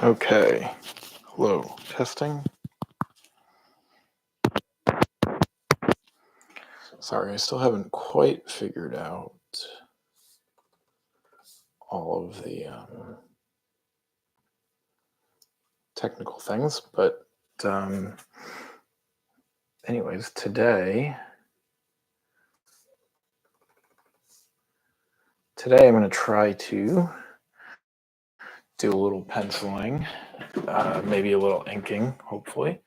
Okay. Hello. Testing. Sorry, I still haven't quite figured out all of the technical things, but anyways, today I'm going to try to do a little penciling, maybe a little inking, hopefully.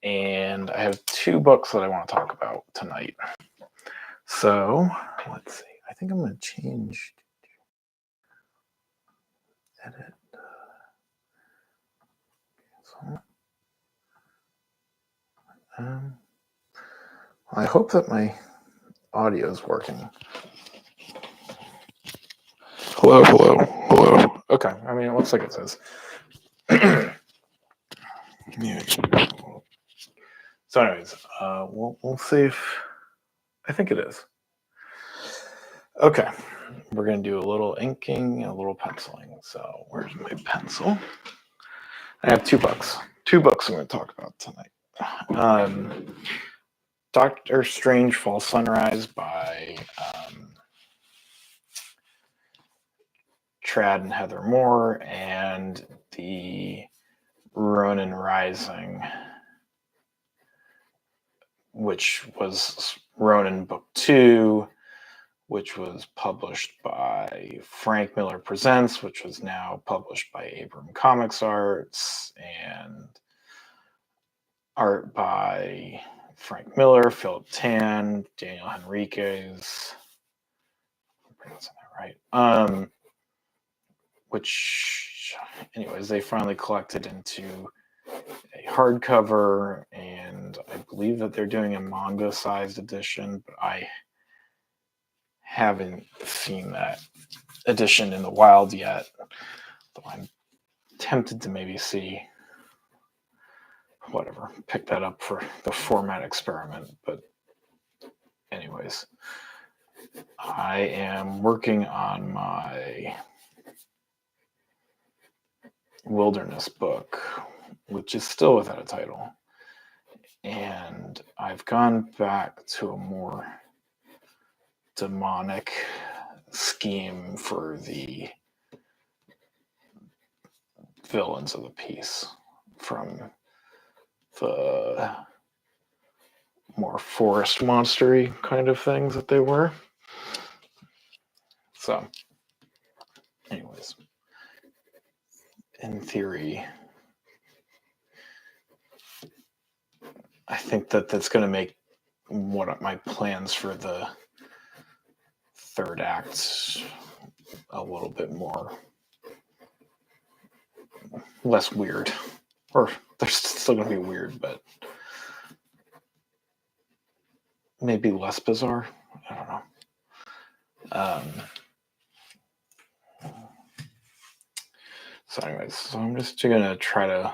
And I have two books that I want to talk about tonight. So let's see. I think I'm going to change edit. I hope that my audio is working. Hello. Okay, I mean, it looks like it says. Yeah. So anyways, we'll see if, I think it is. Okay, we're going to do a little inking and a little penciling. So where's my pencil? I have two books I'm going to talk about tonight. Doctor Strange Fall Sunrise by Trad and Heather Moore, and the Ronin Rising, which was Ronin Book 2, which was published by Frank Miller Presents, which was now published by Abram Comics Arts, and art by Frank Miller, Philip Tan, Daniel Henriques. I'm pronouncing that right. Which, anyways, they finally collected into a hardcover, and I believe that they're doing a manga-sized edition, but I haven't seen that edition in the wild yet. Though I'm tempted to maybe see pick that up for the format experiment. But anyways, I am working on my wilderness book, which is still without a title. And I've gone back to a more demonic scheme for the villains of the piece, from the more forest monstery kind of things that they were. So, anyways, in theory, I think that that's going to make what my plans for the third act a little bit less weird. Or they're still going to be weird, but maybe less bizarre. I don't know. So anyways, I'm just going to try to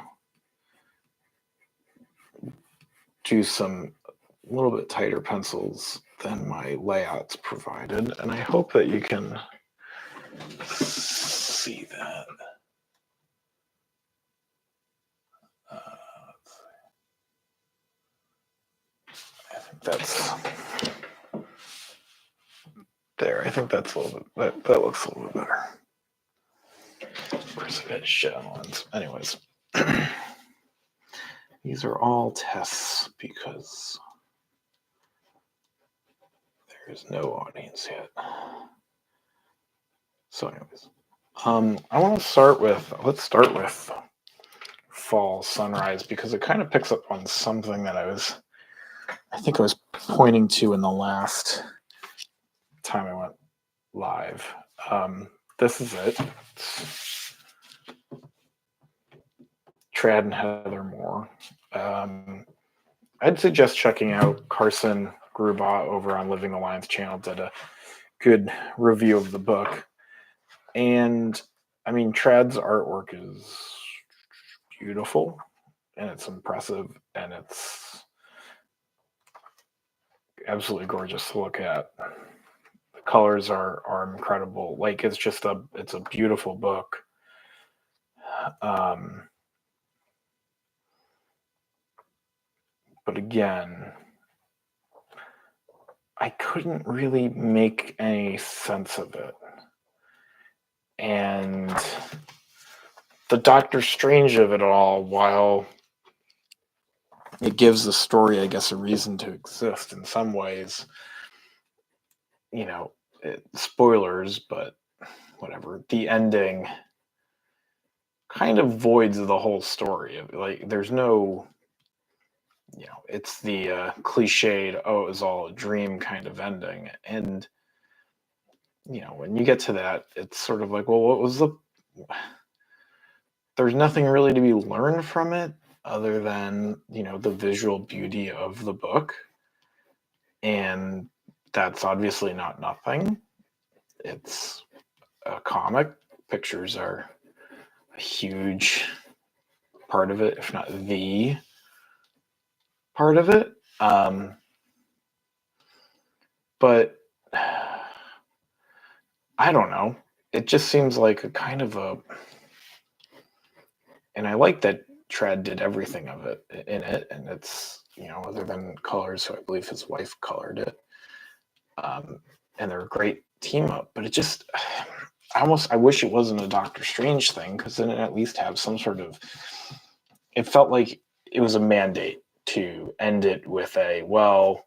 do some a little bit tighter pencils than my layouts provided, and I hope that you can see that. I think that's there. I think that's a little bit, that looks a little bit better. Of course, I've got shit on the lens. Anyways, these are all tests because there's no audience yet. So anyways, I want to let's start with Fall Sunrise, because it kind of picks up on something that I think I was pointing to in the last time I went live. This is it. Trad and Heather Moore. I'd suggest checking out Carson Grubaugh over on Living the Lines channel. Did a good review of the book. And I mean, Trad's artwork is beautiful, and it's impressive, and it's absolutely gorgeous to look at. The colors are incredible. Like, it's a beautiful book. But again, I couldn't really make any sense of it. And the Doctor Strange of it all, while it gives the story, I guess, a reason to exist in some ways, spoilers, but whatever. The ending kind of voids the whole story. Like, there's no, it's the cliched, oh, it was all a dream kind of ending. And, when you get to that, it's sort of like, well, what was there's nothing really to be learned from it other than, the visual beauty of the book. And that's obviously not nothing. It's a comic. Pictures are a huge part of it, if not the part of it. But I don't know. It just seems like a kind of a... And I like that Trad did everything of it in it, and it's, other than colors, so I believe his wife colored it. And they're a great team up, but it just... I wish it wasn't a Doctor Strange thing, because then it at least have some sort of... It felt like it was a mandate to end it with a, well,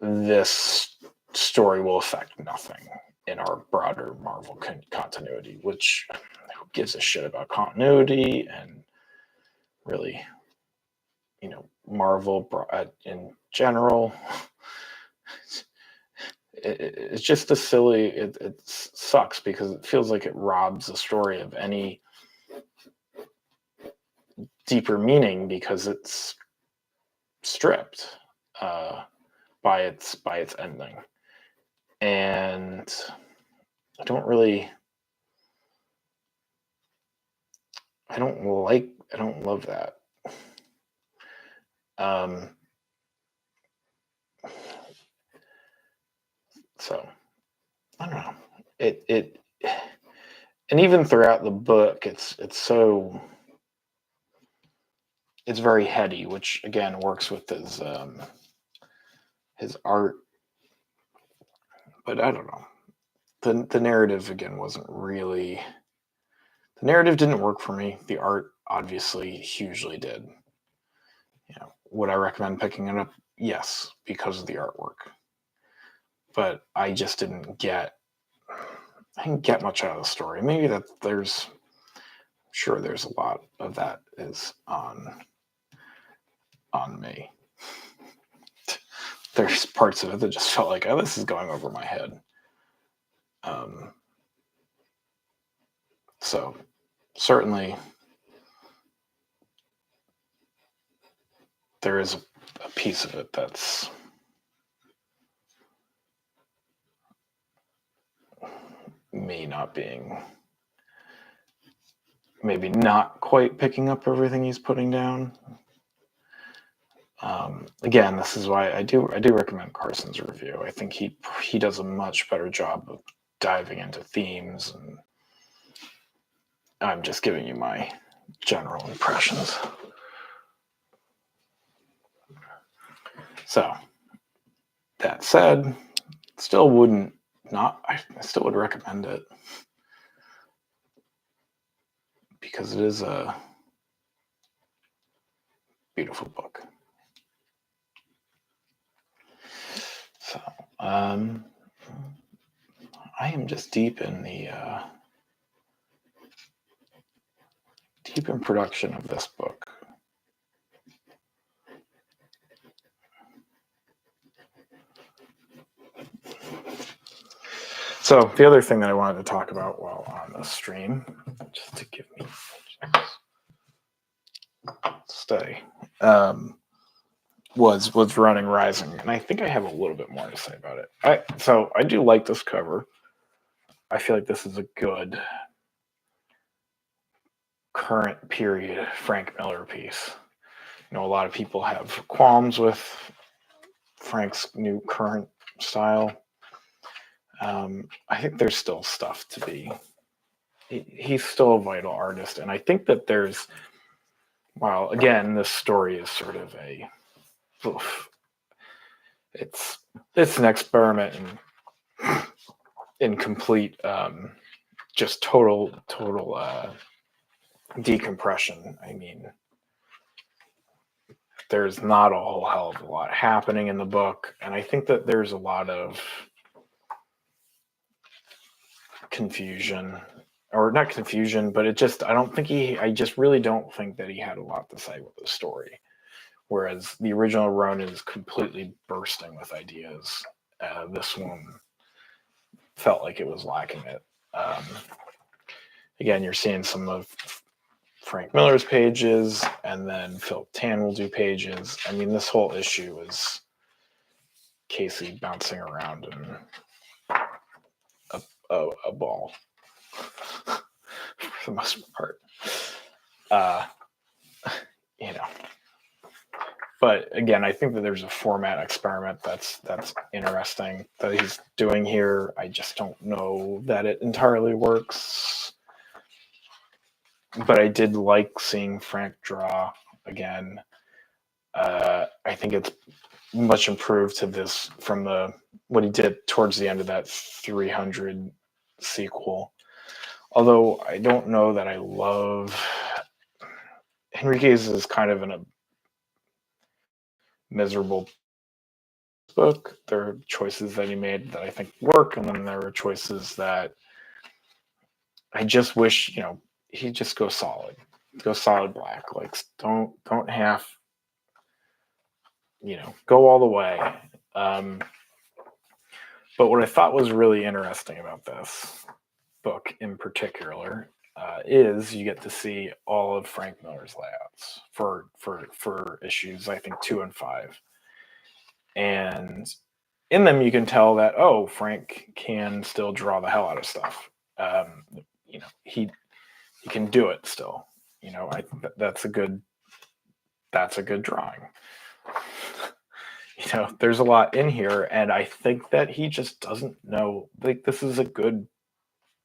this story will affect nothing in our broader Marvel continuity, which, who gives a shit about continuity and really, Marvel in general. It's just a silly... It sucks because it feels like it robs the story of any deeper meaning because it's stripped by its ending. And I don't love that. So I don't know. It and even throughout the book, it's very heady, which again works with his art. But I don't know. The narrative again wasn't really... The narrative didn't work for me. The art obviously hugely did. Would I recommend picking it up? Yes, because of the artwork. But I just didn't get much out of the story. Maybe that there's a lot of that is on me. There's parts of it that just felt like, oh, this is going over my head. So certainly there is a piece of it that's me not being... maybe not quite picking up everything he's putting down. Again, this is why I do recommend Carson's review. I think he does a much better job of diving into themes, and I'm just giving you my general impressions. So that said, still would recommend it because it is a beautiful book. So I am just deep in production of this book. So the other thing that I wanted to talk about while on the stream, just to give me stay, was Ronin Rising, and I think I have a little bit more to say about it. I do like this cover. I feel like this is a good current period Frank Miller piece. A lot of people have qualms with Frank's new current style. I think there's still stuff to be he's still a vital artist, and I think that there's, well, again, this story is sort of a, it's an experiment in complete, just total decompression. I mean, there's not a whole hell of a lot happening in the book, and I think that there's a lot of confusion, or not confusion, but I just really don't think that he had a lot to say with the story. Whereas the original Ronin is completely bursting with ideas. This one felt like it was lacking it. Again, you're seeing some of Frank Miller's pages, and then Philip Tan will do pages. I mean, this whole issue is Casey bouncing around in a ball for the most part. You know, but again, I think that there's a format experiment that's interesting that he's doing here. I just don't know that it entirely works. But I did like seeing Frank draw again. I think it's much improved to this from what he did towards the end of that 300 sequel. Although I don't know that I love Henriques is kind of in a miserable book. There are choices that he made that I think work, and then there are choices that I just wish, he just go solid black. Like don't half, go all the way. But what I thought was really interesting about this book in particular is you get to see all of Frank Miller's layouts for issues, I think 2 and 5. And in them, you can tell that, Frank can still draw the hell out of stuff. He can do it still. I think that's a good drawing. There's a lot in here, and I think that he just doesn't know. Like, this is a good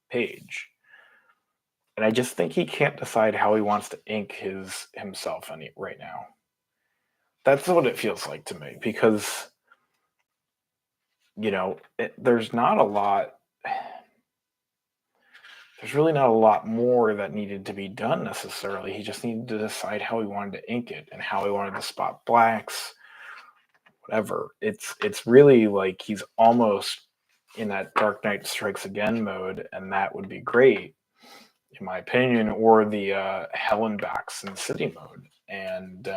page, and I just think he can't decide how he wants to ink himself right now. That's what it feels like to me, because there's not a lot. There's really not a lot more that needed to be done necessarily. He just needed to decide how he wanted to ink it and how he wanted to spot blacks, whatever. It's really like he's almost in that Dark Knight Strikes Again mode, and that would be great, in my opinion, or the Helen Backs in City mode. And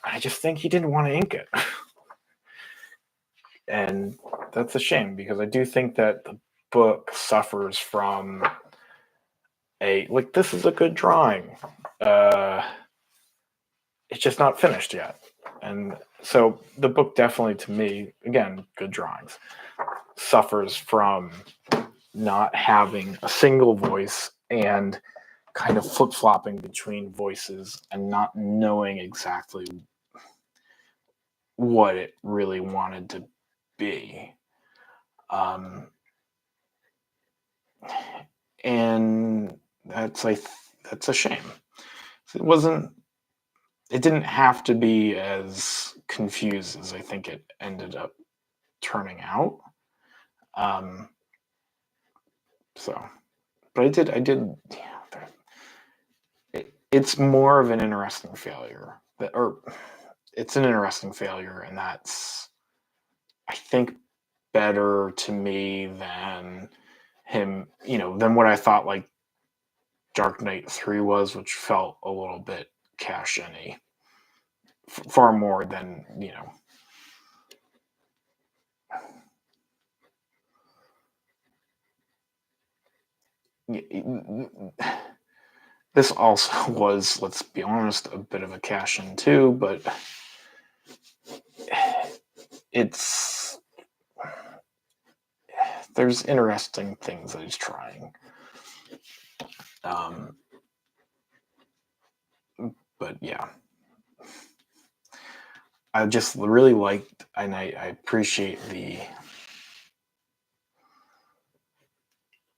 I just think he didn't want to ink it. And that's a shame, because I do think that the book suffers from this is a good drawing. It's just not finished yet. And so the book definitely, to me, again, good drawings, suffers from not having a single voice and kind of flip-flopping between voices and not knowing exactly what it really wanted to be. And that's a shame. It didn't have to be as confused as I think it ended up turning out. But I did. It's more of an interesting failure, it's an interesting failure, and that's, I think, better to me than him, than what I thought like Dark Knight 3 was, which felt a little bit cash-in-y, far more than, this also was, let's be honest, a bit of a cash-in too, but there's interesting things that he's trying. But yeah, I just really liked, and I appreciate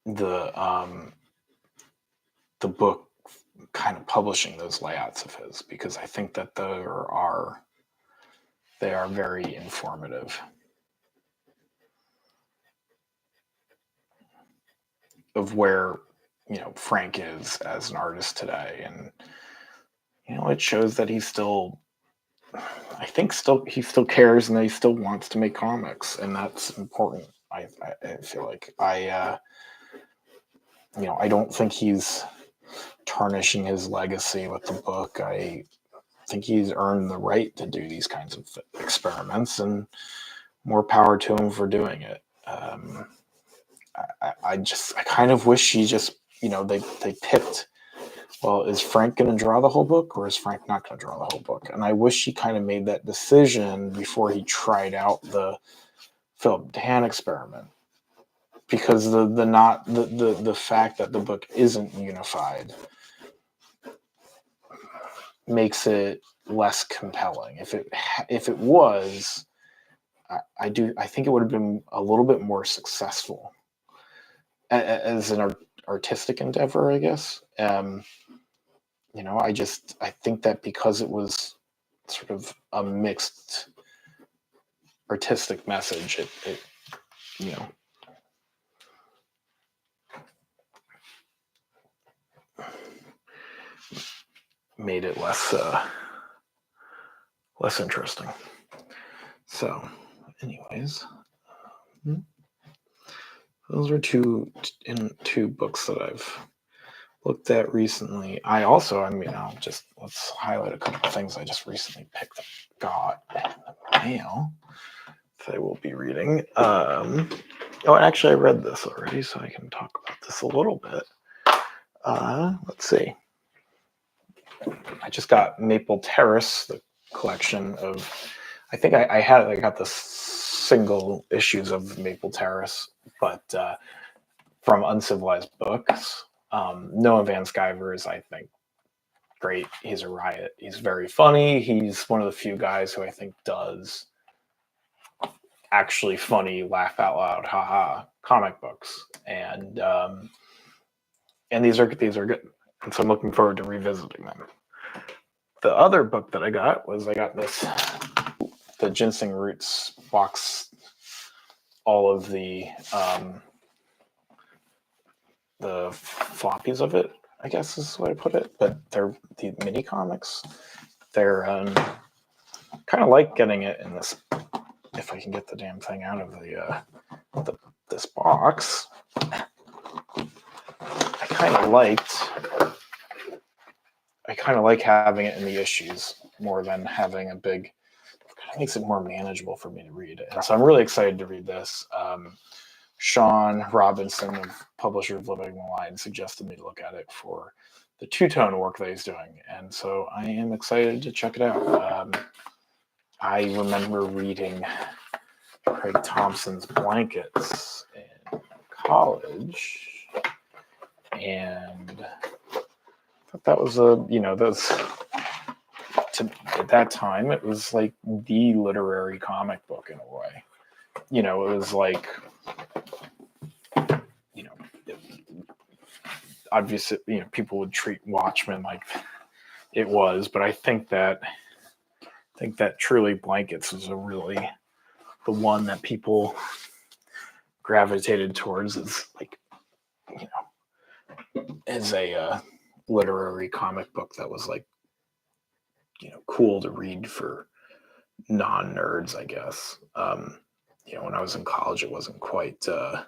the book kind of publishing those layouts of his, because I think that they are very informative of where Frank is as an artist today, and it shows that he's still, I think, he still cares, and that he still wants to make comics, and that's important. I feel like I don't think he's tarnishing his legacy with the book. I think he's earned the right to do these kinds of experiments, and more power to him for doing it. I kind of wish he just, they picked, well, is Frank going to draw the whole book, or is Frank not going to draw the whole book? And I wish he kind of made that decision before he tried out the Philip Tan experiment, because the fact that the book isn't unified makes it less compelling. If it was, I think it would have been a little bit more successful as an artistic endeavor, I guess. I think that because it was sort of a mixed artistic message, it made it less interesting. So, anyways, those are two books that I've looked at recently. I'll let's highlight a couple of things I just recently got in the mail that I will be reading. Actually, I read this already, so I can talk about this a little bit. Let's see. I just got Maple Terrace, the collection of, I think I got the single issues of Maple Terrace, but from Uncivilized Books. Noah Van Sciver is, I think, great. He's a riot. He's very funny. He's one of the few guys who I think does actually funny, laugh out loud, haha comic books, and these are good. And so I'm looking forward to revisiting them. The other book that I got this, the Ginseng Roots box, all of the floppies of it, I guess is the way to put it. But they're the mini comics. They're kind of like getting it in this, if I can get the damn thing out of this box. I kind of like having it in the issues more than having a big. It kind of makes it more manageable for me to read. And so I'm really excited to read this. Sean Robinson of Publisher of Living the Line suggested me to look at it for the two-tone work that he's doing, and so I am excited to check it out. I remember reading Craig Thompson's Blankets in college, and I thought that was at that time it was like the literary comic book in a way. It was like, obviously, people would treat Watchmen like it was, but I think that truly Blankets was really the one that people gravitated towards as like, as a literary comic book that was like, cool to read for non-nerds, I guess. When I was in college, it wasn't quite the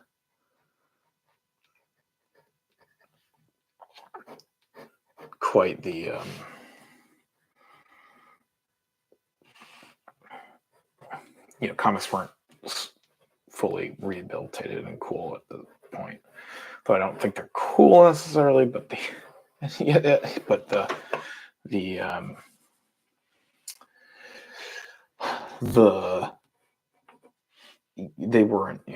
comics weren't fully rehabilitated and cool at the point. Though I don't think they're cool necessarily, but they weren't,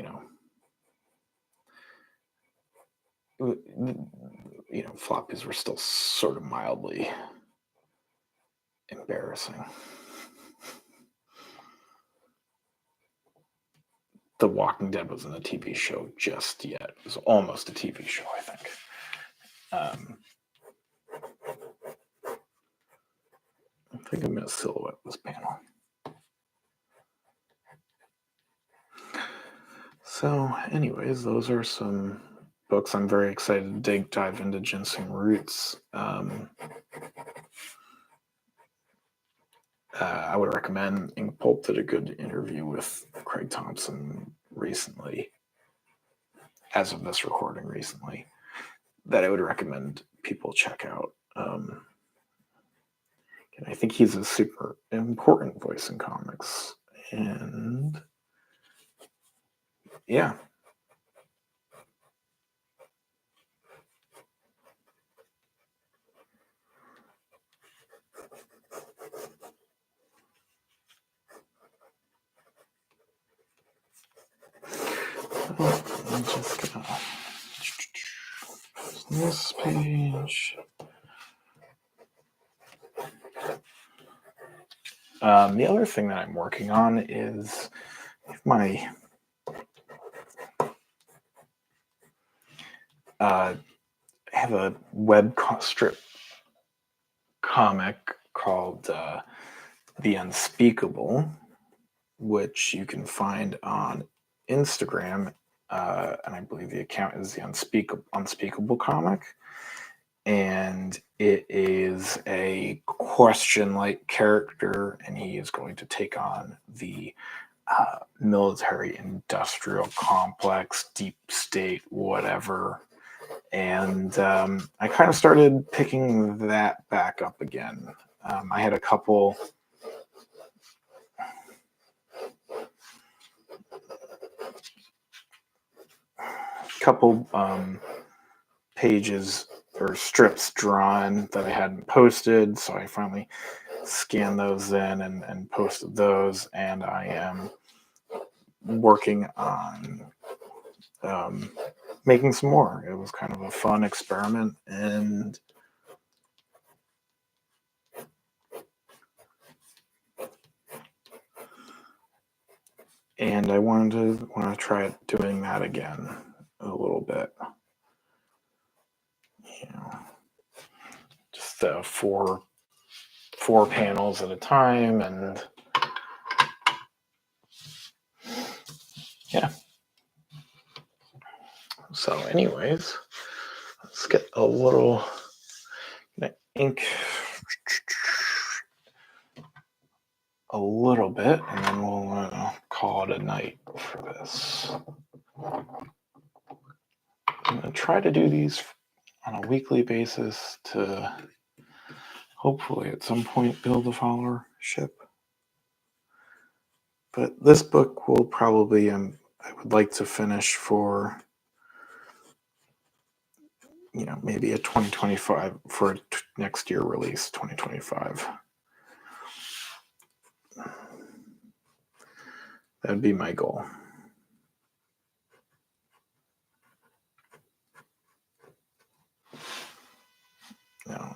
floppies were still sort of mildly embarrassing. The Walking Dead wasn't a TV show just yet. It was almost a TV show, I think. I think I'm going to silhouette this panel. So, anyways, those are some books. I'm very excited to dive into Ginseng Roots. I would recommend Ink Pulp did a good interview with Craig Thompson recently, as of this recording recently, that I would recommend people check out. And I think he's a super important voice in comics. And yeah. I'm just gonna this page. The other thing that I'm working on is my I have a web strip comic called The Unspeakable, which you can find on Instagram, and I believe the account is the Unspeakable Comic. And it is a question-like character, and he is going to take on the military-industrial complex, deep state, whatever. And I kind of started picking that back up again. I had a couple pages or strips drawn that I hadn't posted, so I finally scanned those in and posted those, and I am working on making some more. It was kind of a fun experiment, and I want to try doing that again a little bit. Just four panels at a time, and yeah. So, anyways, let's get a little ink a little bit, and then we'll call it a night for this. I'm going to try to do these on a weekly basis to hopefully at some point build a followership. But this book will probably, I would like to finish for, maybe a 2025, for next year release, 2025. That'd be my goal. Now,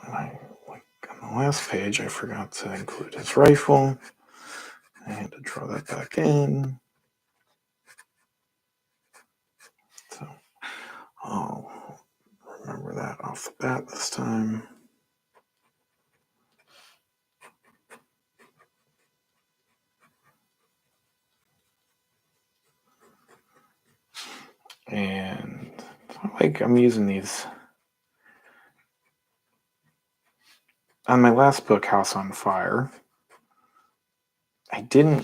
on the last page, I forgot to include his rifle. I had to draw that back in. So I'll remember that off the bat this time. And I'm using these. On my last book, House on Fire, I don't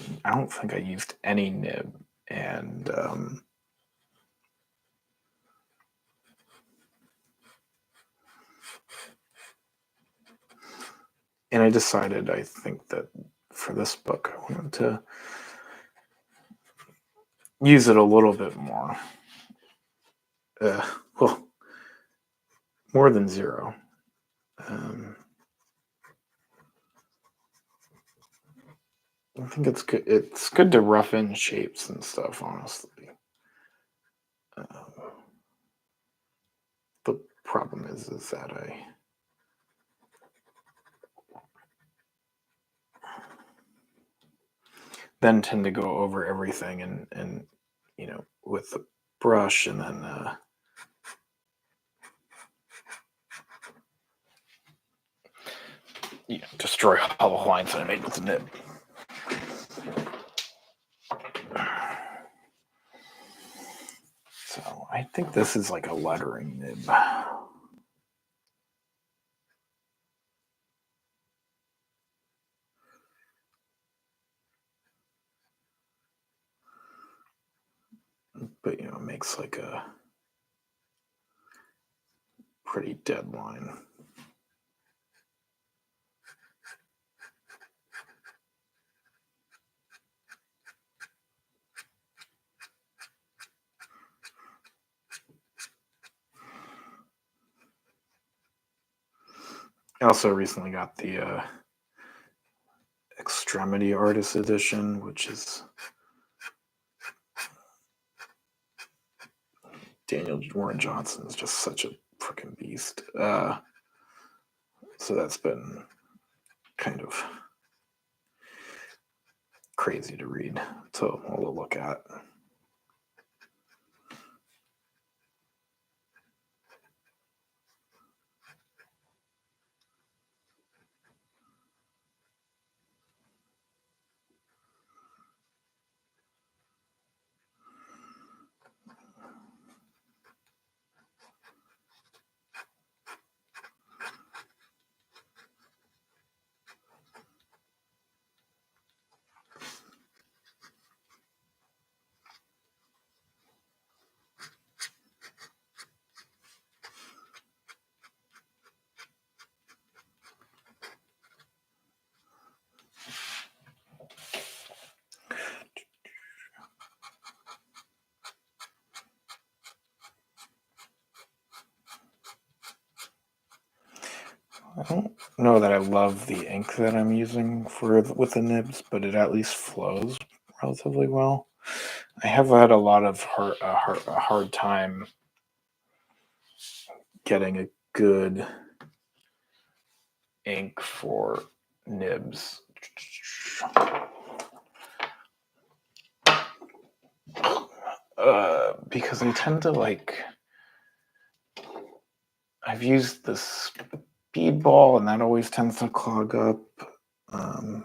think I used any nib. And I decided, I think that for this book, I wanted to use it a little bit more. Well, more than zero. I think it's good. It's good to rough in shapes and stuff, honestly. The problem is that I then tend to go over everything and with the brush, and then destroy all the lines that I made with the nib. So I think this is like a lettering nib. But it makes like a pretty dead line. I also recently got the Extremity Artist Edition, which is Daniel Warren Johnson is just such a freaking beast. So that's been kind of crazy to read, so we'll look at. I don't know that I love the ink that I'm using with the nibs, but it at least flows relatively well. I have had a lot of a hard time getting a good ink for nibs. Because I tend to I've used the speedball, and that always tends to clog up. On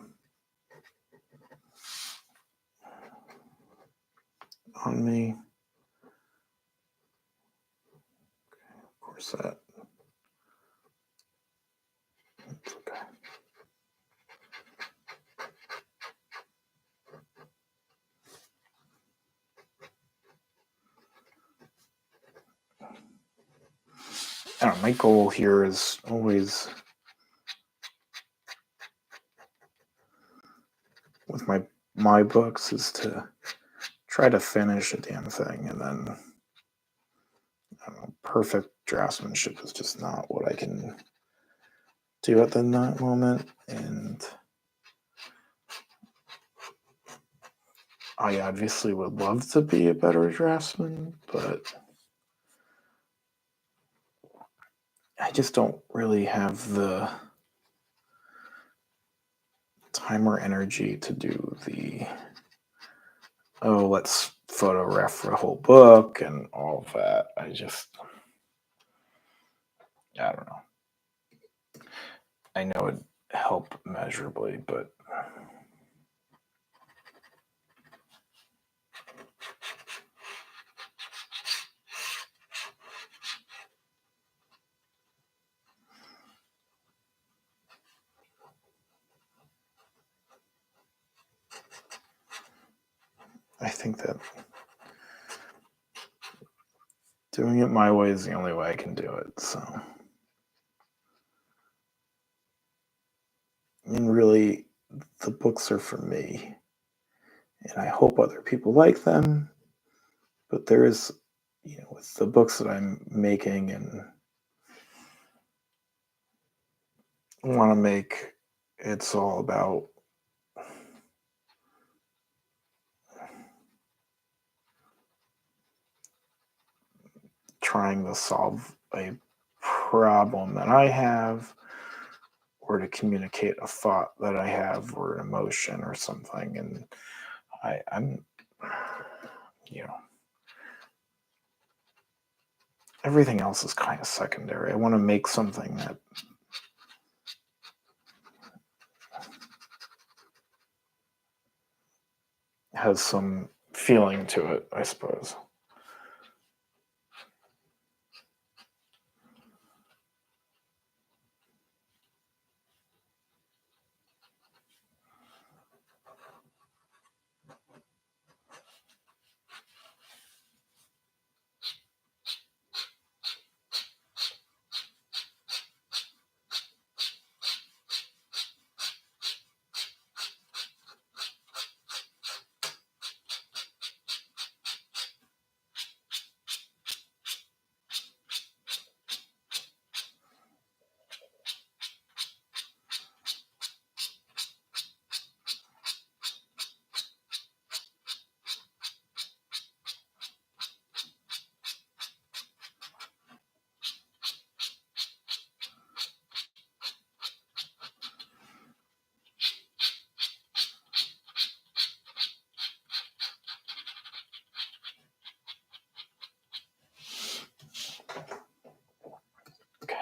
me. Of course, that's okay. I don't know, my goal here is always with my books is to try to finish a damn thing, and then I don't know, perfect draftsmanship is just not what I can do at the moment, and I obviously would love to be a better draftsman, but I just don't really have the time or energy to do let's photograph the whole book and all of that. I don't know. I know it'd help measurably, but I think that doing it my way is the only way I can do it. So, and really, the books are for me, and I hope other people like them. But there is, with the books that I'm making and want to make, it's all about trying to solve a problem that I have, or to communicate a thought that I have, or an emotion or something. And I'm everything else is kind of secondary. I want to make something that has some feeling to it, I suppose.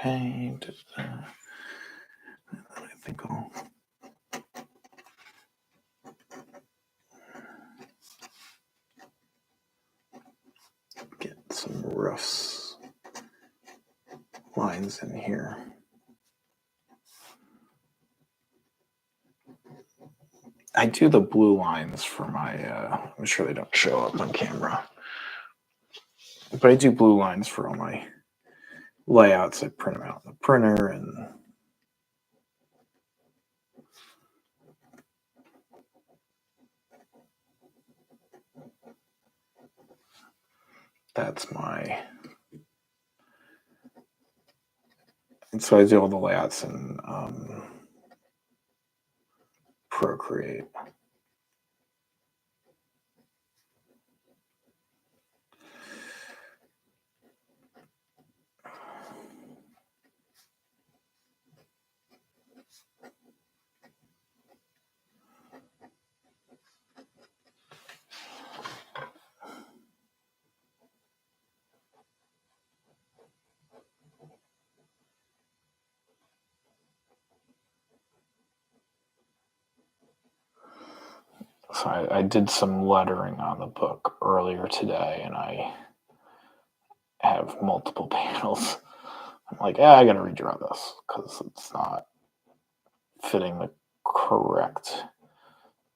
Okay, I think I'll get some rough lines in here. I do the blue lines for my, I'm sure they don't show up on camera, but I do blue lines for all my layouts. I print them out in the printer, and that's my, and so I do all the layouts in Procreate. So I did some lettering on the book earlier today, and I have multiple panels. I'm like, I gotta redraw this because it's not fitting the correct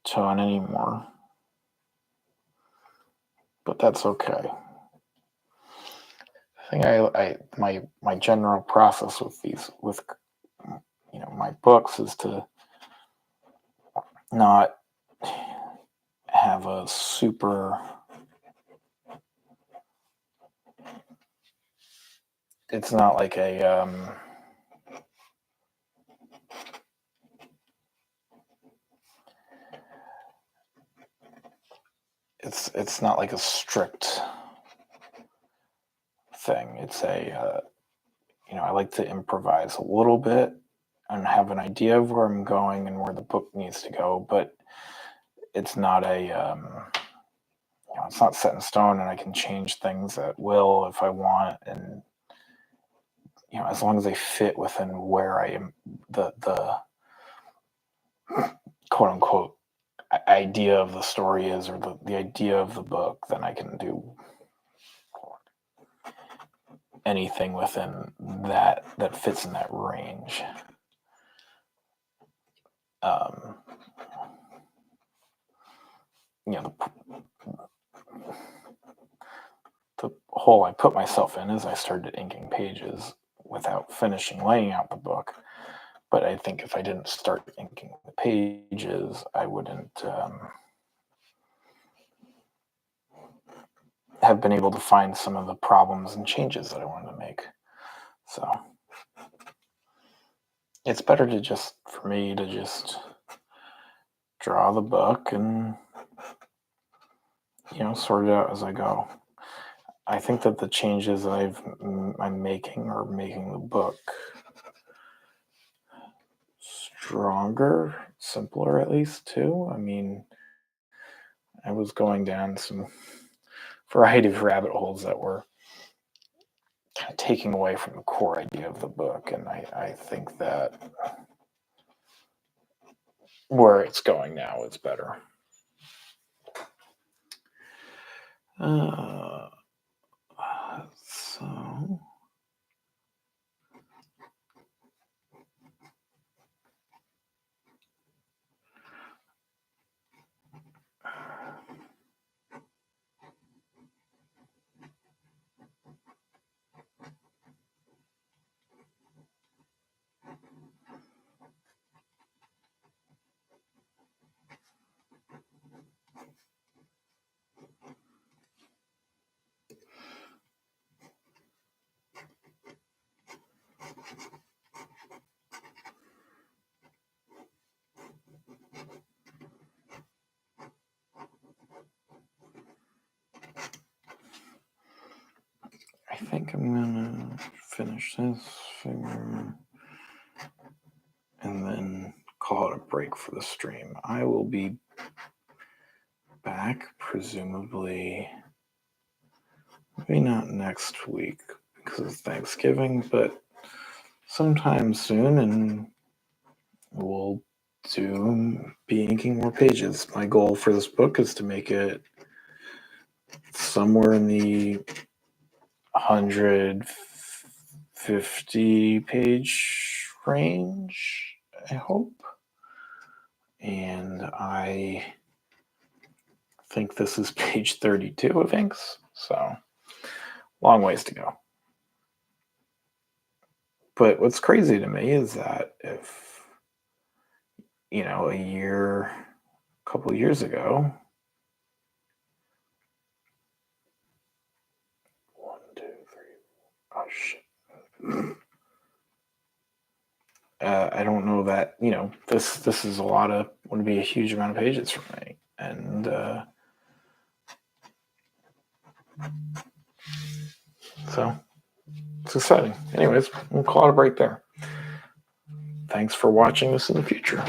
tone anymore. But that's okay. I think my general process with my books is to not have a super, it's not like it's not like a strict thing. It's I like to improvise a little bit and have an idea of where I'm going and where the book needs to go, but it's not it's not set in stone, and I can change things at will if I want, and as long as they fit within where I am, the quote unquote idea of the story is, or the idea of the book, then I can do anything within that fits in that range. The hole I put myself in is I started inking pages without finishing laying out the book. But I think if I didn't start inking the pages, I wouldn't have been able to find some of the problems and changes that I wanted to make. So it's better for me to just draw the book and sort it out as I go. I think that the changes that I'm making are making the book stronger, simpler at least too. I mean, I was going down some variety of rabbit holes that were kind of taking away from the core idea of the book. And I think that where it's going now is better. So I think I'm gonna finish this figure and then call it a break for the stream. I will be back presumably, maybe not next week because of Thanksgiving, but sometime soon, and we'll be inking more pages. My goal for this book is to make it somewhere in the 150 page range, I hope. And I think this is page 32 of inks, so long ways to go. But what's crazy to me is that if, a couple of years ago, 1, 2, 3, oh shit. I don't know that, this is would be a huge amount of pages for me. And so it's exciting. Anyways, we'll call it a break there. Thanks for watching this in the future.